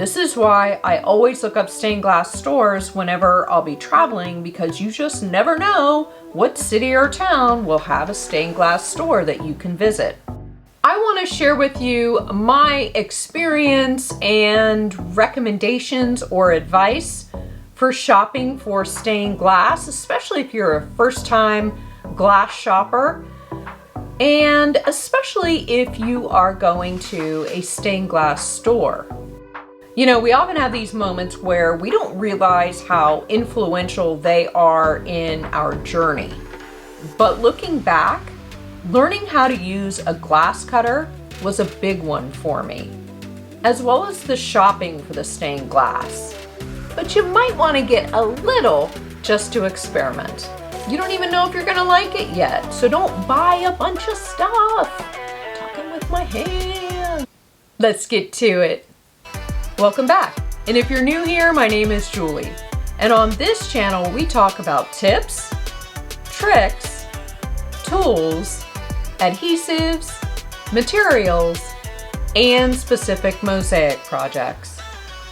This is why I always look up stained glass stores whenever I'll be traveling, because you just never know what city or town will have a stained glass store that you can visit. I want to share with you my experience and recommendations or advice for shopping for stained glass, especially if you're a first-time glass shopper, and especially if you are going to a stained glass store. You know, we often have these moments where we don't realize how influential they are in our journey. But looking back, learning how to use a glass cutter was a big one for me, as well as the shopping for the stained glass. But you might want to get a little just to experiment. You don't even know if you're gonna like it yet, so don't buy a bunch of stuff. Talking with my hand. Let's get to it. Welcome back. And if you're new here, my name is Julie. And on this channel, we talk about tips, tricks, tools, adhesives, materials, and specific mosaic projects,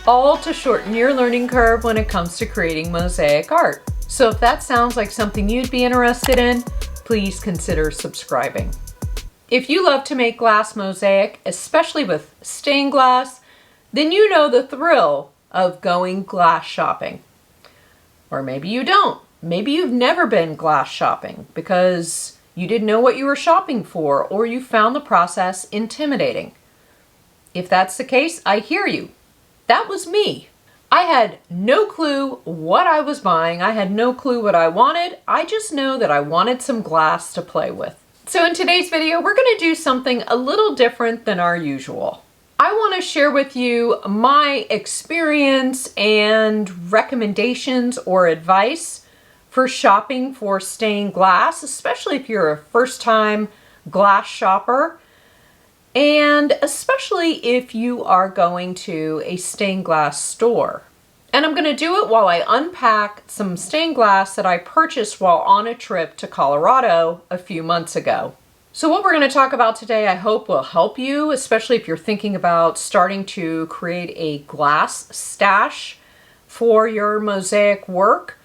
all to shorten your learning curve when it comes to creating mosaic art. So if that sounds like something you'd be interested in, please consider subscribing. If you love to make glass mosaic, especially with stained glass, then you know the thrill of going glass shopping. Or maybe you don't. Maybe you've never been glass shopping because you didn't know what you were shopping for, or you found the process intimidating. If that's the case, I hear you. That was me. I had no clue what I was buying. I had no clue what I wanted. I just know that I wanted some glass to play with. So in today's video, we're going to do something a little different than our usual. I want to share with you my experience and recommendations or advice for shopping for stained glass, especially if you're a first-time glass shopper, and especially if you are going to a stained glass store. And I'm going to do it while I unpack some stained glass that I purchased while on a trip to Colorado a few months ago. So what we're going to talk about today, I hope will help you, especially if you're thinking about starting to create a glass stash for your mosaic work,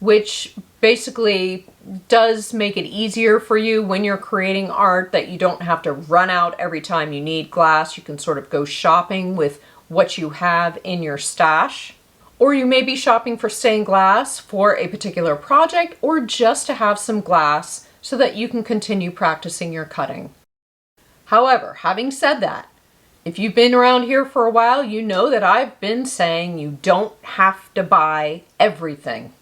which basically does make it easier for you when you're creating art, that you don't have to run out every time you need glass. You can sort of go shopping with what you have in your stash. Or you may be shopping for stained glass for a particular project, or just to have some glass so that you can continue practicing your cutting. However, having said that, if you've been around here for a while, you know that I've been saying you don't have to buy everything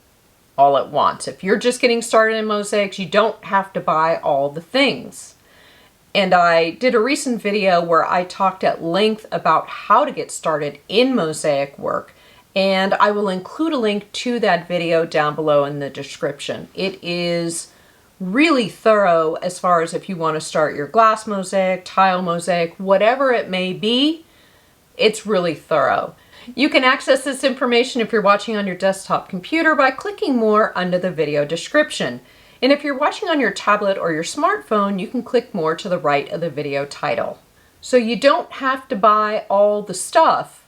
all at once. If you're just getting started in mosaics, you don't have to buy all the things. And I did a recent video where I talked at length about how to get started in mosaic work, and I will include a link to that video down below in the description. It is really thorough as far as if you want to start your glass mosaic, tile mosaic, whatever it may be. It's really thorough. You can access this information if you're watching on your desktop computer by clicking more under the video description. And if you're watching on your tablet or your smartphone, you can click more to the right of the video title. So you don't have to buy all the stuff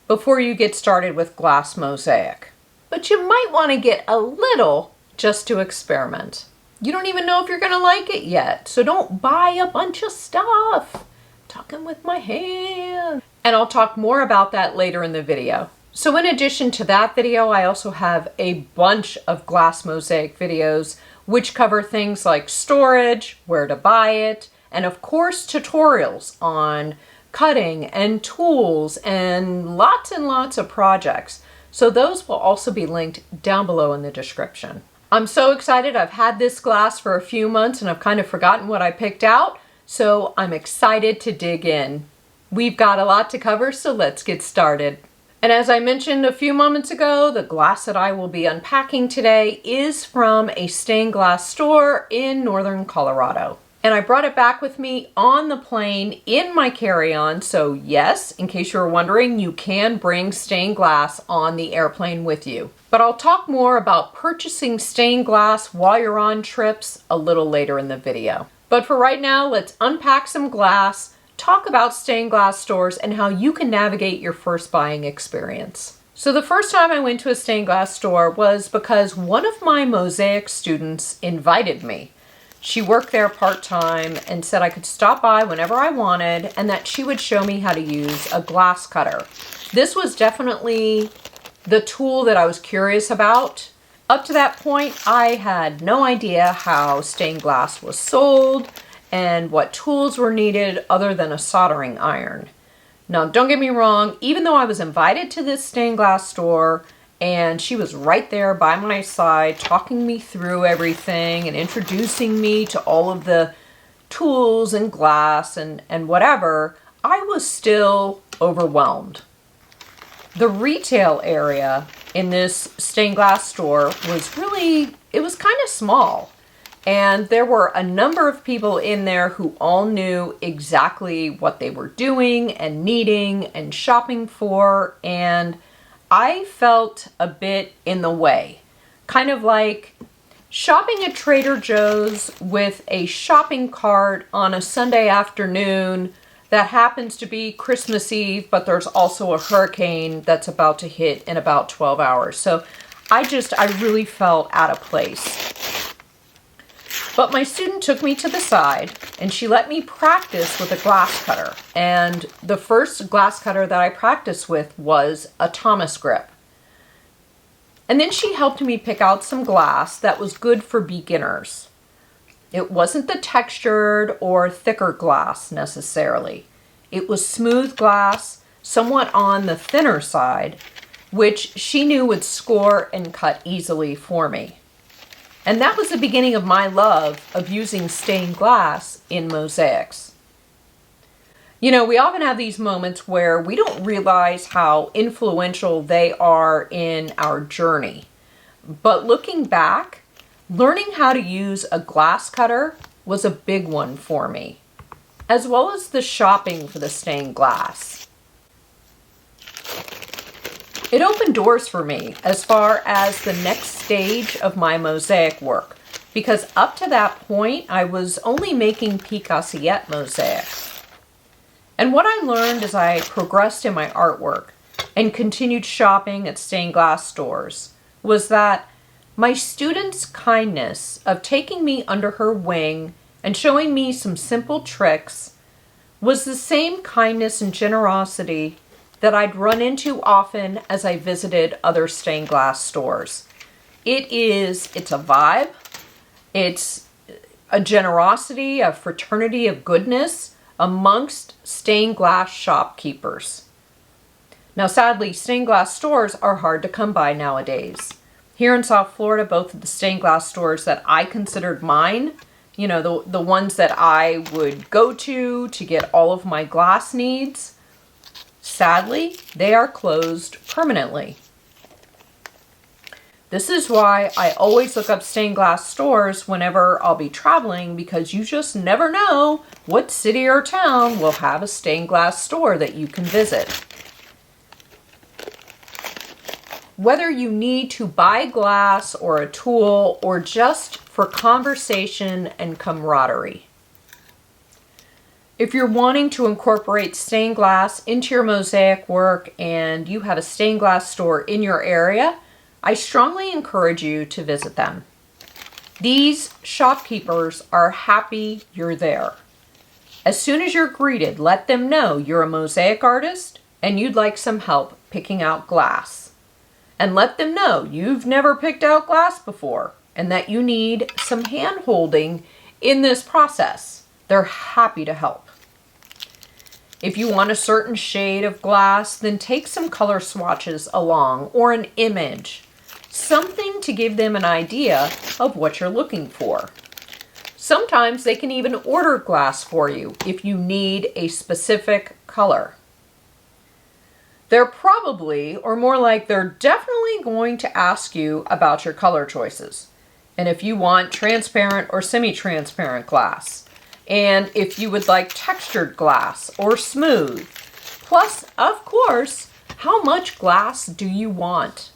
before you get started with glass mosaic. But you might want to get a little just to experiment. You don't even know if you're going to like it yet, so don't buy a bunch of stuff. Talking with my hand. And I'll talk more about that later in the video. So in addition to that video, I also have a bunch of glass mosaic videos which cover things like storage, where to buy it, and of course tutorials on cutting and tools and lots of projects. So those will also be linked down below in the description. I'm so excited. I've had this glass for a few months and I've kind of forgotten what I picked out, so I'm excited to dig in. We've got a lot to cover, so let's get started. And as I mentioned a few moments ago, the glass that I will be unpacking today is from a stained glass store in northern Colorado. And I brought it back with me on the plane in my carry-on. So yes, in case you were wondering, you can bring stained glass on the airplane with you. But I'll talk more about purchasing stained glass while you're on trips a little later in the video. But for right now, let's unpack some glass, talk about stained glass stores and how you can navigate your first buying experience. So the first time I went to a stained glass store was because one of my Mosaic students invited me. She worked there part-time and said I could stop by whenever I wanted and that she would show me how to use a glass cutter. This was definitely the tool that I was curious about. Up to that point, I had no idea how stained glass was sold and what tools were needed other than a soldering iron. Now, don't get me wrong, even though I was invited to this stained glass store and she was right there by my side talking me through everything and introducing me to all of the tools and glass and whatever, I was still overwhelmed. The retail area in this stained glass store was really, it was kind of small. And there were a number of people in there who all knew exactly what they were doing and needing and shopping for. And I felt a bit in the way. Kind of like shopping at Trader Joe's with a shopping cart on a Sunday afternoon that happens to be Christmas Eve, but there's also a hurricane that's about to hit in about 12 hours. So I really felt out of place. But my student took me to the side and she let me practice with a glass cutter. And the first glass cutter that I practiced with was a Thomas grip. And then she helped me pick out some glass that was good for beginners. It wasn't the textured or thicker glass necessarily. It was smooth glass, somewhat on the thinner side, which she knew would score and cut easily for me. And that was the beginning of my love of using stained glass in mosaics. You know, we often have these moments where we don't realize how influential they are in our journey. But looking back, learning how to use a glass cutter was a big one for me, as well as the shopping for the stained glass. It opened doors for me as far as the next stage of my mosaic work, because up to that point, I was only making pique-assiette mosaics. And what I learned as I progressed in my artwork and continued shopping at stained glass stores was that my student's kindness of taking me under her wing and showing me some simple tricks was the same kindness and generosity that I'd run into often as I visited other stained glass stores. It's a vibe, it's a generosity, a fraternity of goodness amongst stained glass shopkeepers. Now sadly, stained glass stores are hard to come by nowadays. Here in South Florida, both of the stained glass stores that I considered mine, you know, the ones that I would go to get all of my glass needs, sadly, they are closed permanently. This is why I always look up stained glass stores whenever I'll be traveling, because you just never know what city or town will have a stained glass store that you can visit. Whether you need to buy glass or a tool or just for conversation and camaraderie. If you're wanting to incorporate stained glass into your mosaic work and you have a stained glass store in your area, I strongly encourage you to visit them. These shopkeepers are happy you're there. As soon as you're greeted, let them know you're a mosaic artist and you'd like some help picking out glass. And let them know you've never picked out glass before and that you need some hand-holding in this process. They're happy to help. If you want a certain shade of glass, then take some color swatches along or an image, something to give them an idea of what you're looking for. Sometimes they can even order glass for you if you need a specific color. They're probably, or more like they're definitely going to ask you about your color choices. And if you want transparent or semi-transparent glass. And if you would like textured glass or smooth. Plus, of course, how much glass do you want?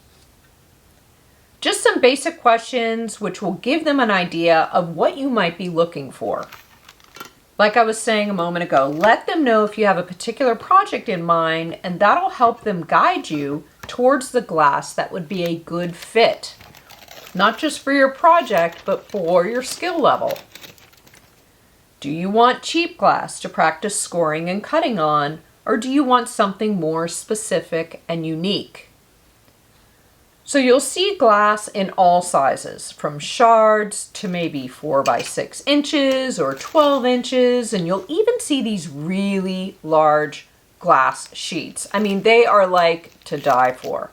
Just some basic questions which will give them an idea of what you might be looking for. Like I was saying a moment ago, let them know if you have a particular project in mind, and that'll help them guide you towards the glass that would be a good fit. Not just for your project, but for your skill level. Do you want cheap glass to practice scoring and cutting on, or do you want something more specific and unique? So you'll see glass in all sizes, from shards to maybe 4 by 6 inches or 12 inches, and you'll even see these really large glass sheets. I mean, they are like to die for.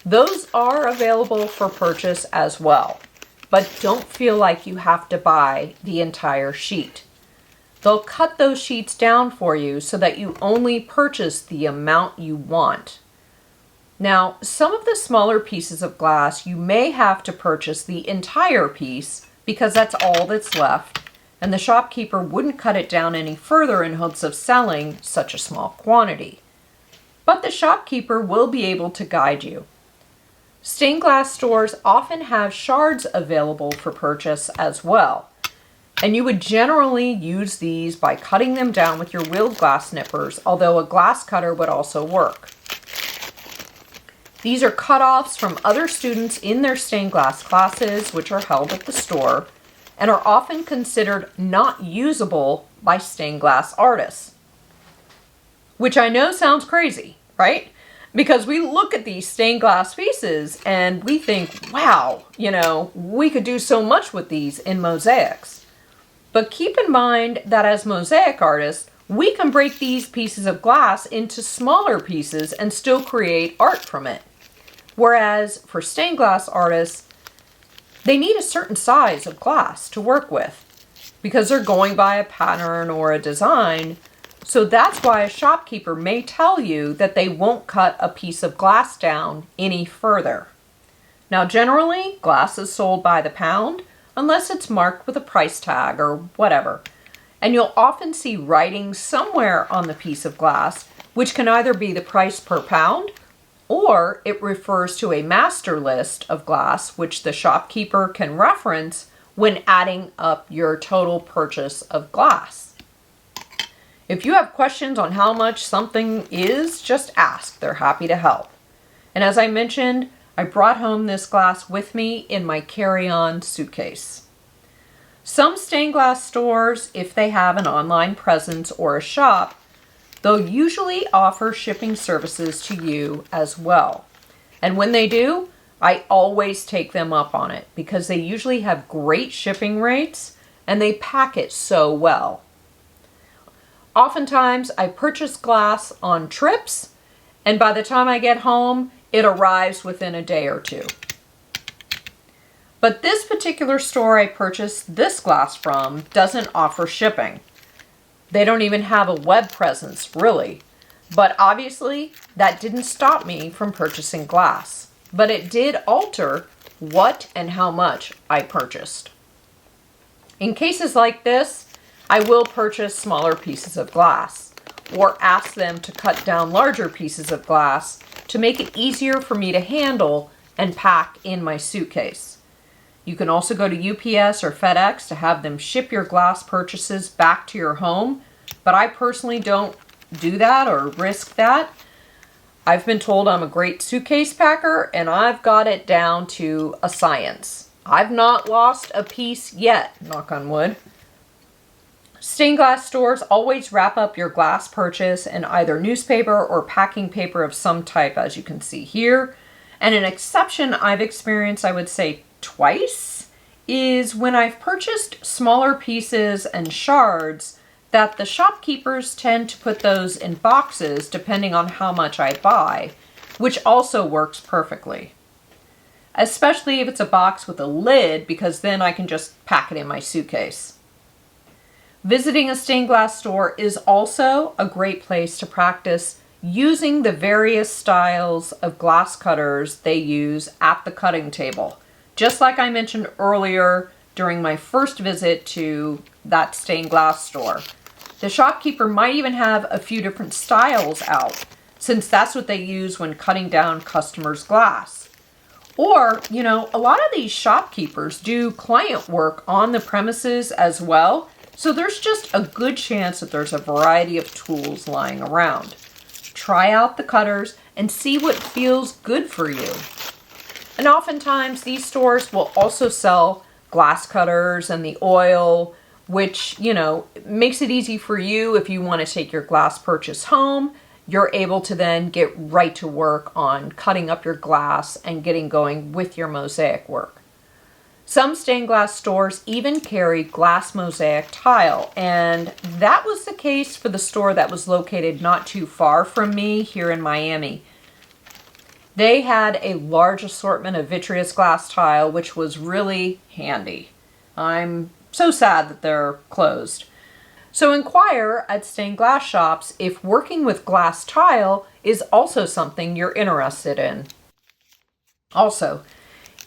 Those are available for purchase as well, but don't feel like you have to buy the entire sheet. They'll cut those sheets down for you so that you only purchase the amount you want. Now, some of the smaller pieces of glass, you may have to purchase the entire piece because that's all that's left, and the shopkeeper wouldn't cut it down any further in hopes of selling such a small quantity. But the shopkeeper will be able to guide you. Stained glass stores often have shards available for purchase as well, and you would generally use these by cutting them down with your wheeled glass nippers, although a glass cutter would also work. These are cutoffs from other students in their stained glass classes, which are held at the store, and are often considered not usable by stained glass artists. Which I know sounds crazy, right? Because we look at these stained glass pieces and we think, wow, we could do so much with these in mosaics. But keep in mind that as mosaic artists, we can break these pieces of glass into smaller pieces and still create art from it. Whereas for stained glass artists, they need a certain size of glass to work with because they're going by a pattern or a design. So that's why a shopkeeper may tell you that they won't cut a piece of glass down any further. Now, generally, glass is sold by the pound unless it's marked with a price tag or whatever. And you'll often see writing somewhere on the piece of glass, which can either be the price per pound or it refers to a master list of glass, which the shopkeeper can reference when adding up your total purchase of glass. If you have questions on how much something is, just ask. They're happy to help. And as I mentioned, I brought home this glass with me in my carry-on suitcase. Some stained glass stores, if they have an online presence or a shop, they'll usually offer shipping services to you as well. And when they do, I always take them up on it because they usually have great shipping rates and they pack it so well. Oftentimes, I purchase glass on trips, and by the time I get home, it arrives within a day or two. But this particular store I purchased this glass from doesn't offer shipping. They don't even have a web presence, really. But obviously, that didn't stop me from purchasing glass. But it did alter what and how much I purchased. In cases like this, I will purchase smaller pieces of glass or ask them to cut down larger pieces of glass to make it easier for me to handle and pack in my suitcase. You can also go to UPS or FedEx to have them ship your glass purchases back to your home, but I personally don't do that or risk that. I've been told I'm a great suitcase packer and I've got it down to a science. I've not lost a piece yet, knock on wood. Stained glass stores always wrap up your glass purchase in either newspaper or packing paper of some type, as you can see here. And an exception I've experienced, I would say twice, is when I've purchased smaller pieces and shards that the shopkeepers tend to put those in boxes depending on how much I buy, which also works perfectly. Especially if it's a box with a lid, because then I can just pack it in my suitcase. Visiting a stained glass store is also a great place to practice using the various styles of glass cutters they use at the cutting table. Just like I mentioned earlier during my first visit to that stained glass store. The shopkeeper might even have a few different styles out, since that's what they use when cutting down customers' glass. Or, a lot of these shopkeepers do client work on the premises as well, So there's just a good chance that there's a variety of tools lying around. Try out the cutters and see what feels good for you. And oftentimes these stores will also sell glass cutters and the oil, which, makes it easy for you if you want to take your glass purchase home. You're able to then get right to work on cutting up your glass and getting going with your mosaic work. Some stained glass stores even carry glass mosaic tile, and that was the case for the store that was located not too far from me here in Miami. They had a large assortment of vitreous glass tile, which was really handy. I'm so sad that they're closed. So inquire at stained glass shops if working with glass tile is also something you're interested in. Also,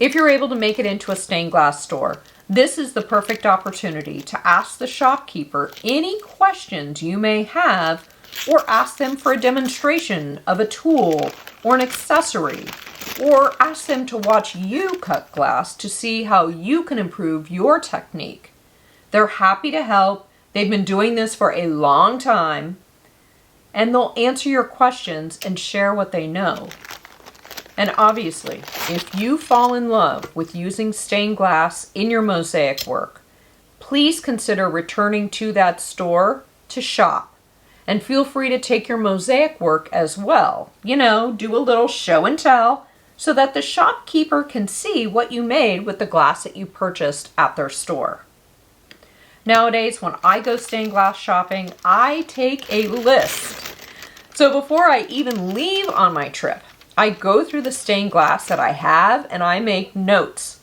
if you're able to make it into a stained glass store, this is the perfect opportunity to ask the shopkeeper any questions you may have, or ask them for a demonstration of a tool or an accessory, or ask them to watch you cut glass to see how you can improve your technique. They're happy to help. They've been doing this for a long time, and they'll answer your questions and share what they know. And obviously, if you fall in love with using stained glass in your mosaic work, please consider returning to that store to shop. And feel free to take your mosaic work as well. Do a little show and tell so that the shopkeeper can see what you made with the glass that you purchased at their store. Nowadays, when I go stained glass shopping, I take a list. So before I even leave on my trip, I go through the stained glass that I have and I make notes.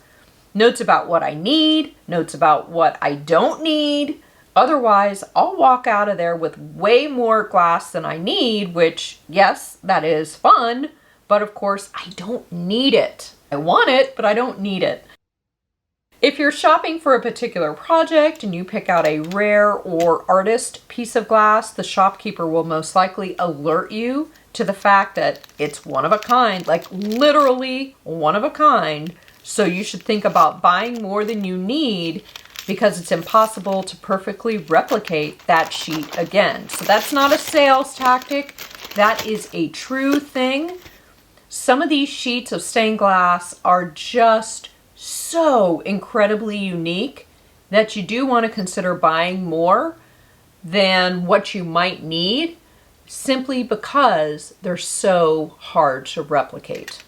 Notes about what I need, notes about what I don't need. Otherwise, I'll walk out of there with way more glass than I need, which, yes, that is fun, but of course, I don't need it. I want it, but I don't need it. If you're shopping for a particular project and you pick out a rare or artist piece of glass, the shopkeeper will most likely alert you to the fact that it's one of a kind, like literally one of a kind. So you should think about buying more than you need, because it's impossible to perfectly replicate that sheet again. So that's not a sales tactic. That is a true thing. Some of these sheets of stained glass are just so incredibly unique that you do want to consider buying more than what you might need, simply because they're so hard to replicate.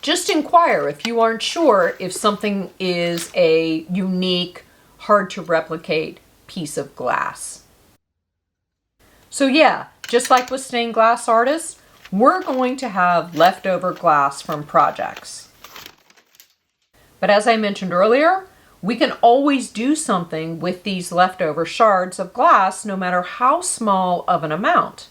Just inquire if you aren't sure if something is a unique, hard to replicate piece of glass. So yeah, just like with stained glass artists, we're going to have leftover glass from projects. But as I mentioned earlier, we can always do something with these leftover shards of glass, no matter how small of an amount.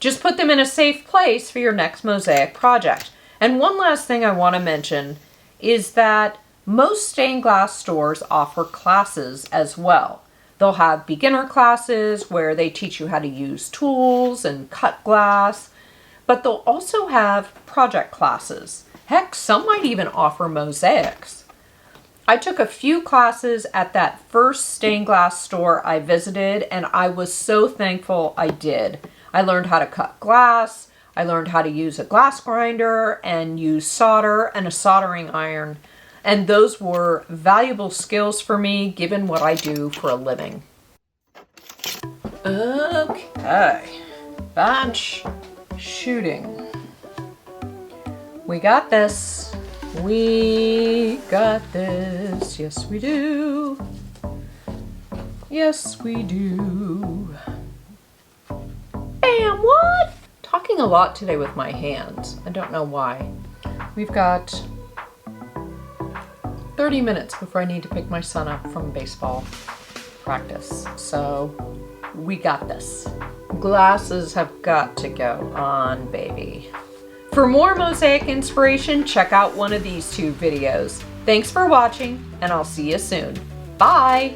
Just put them in a safe place for your next mosaic project. And one last thing I want to mention is that most stained glass stores offer classes as well. They'll have beginner classes where they teach you how to use tools and cut glass, but they'll also have project classes. Heck, some might even offer mosaics. I took a few classes at that first stained glass store I visited, and I was so thankful I did. I learned how to cut glass. I learned how to use a glass grinder and use solder and a soldering iron. And those were valuable skills for me, given what I do for a living. Okay, bench shooting. We got this. We got this. Yes, we do. Yes, we do. Bam, what? Talking a lot today with my hands. I don't know why. We've got 30 minutes before I need to pick my son up from baseball practice. So we got this. Glasses have got to go on, baby. For more mosaic inspiration, check out one of these two videos. Thanks for watching, and I'll see you soon. Bye!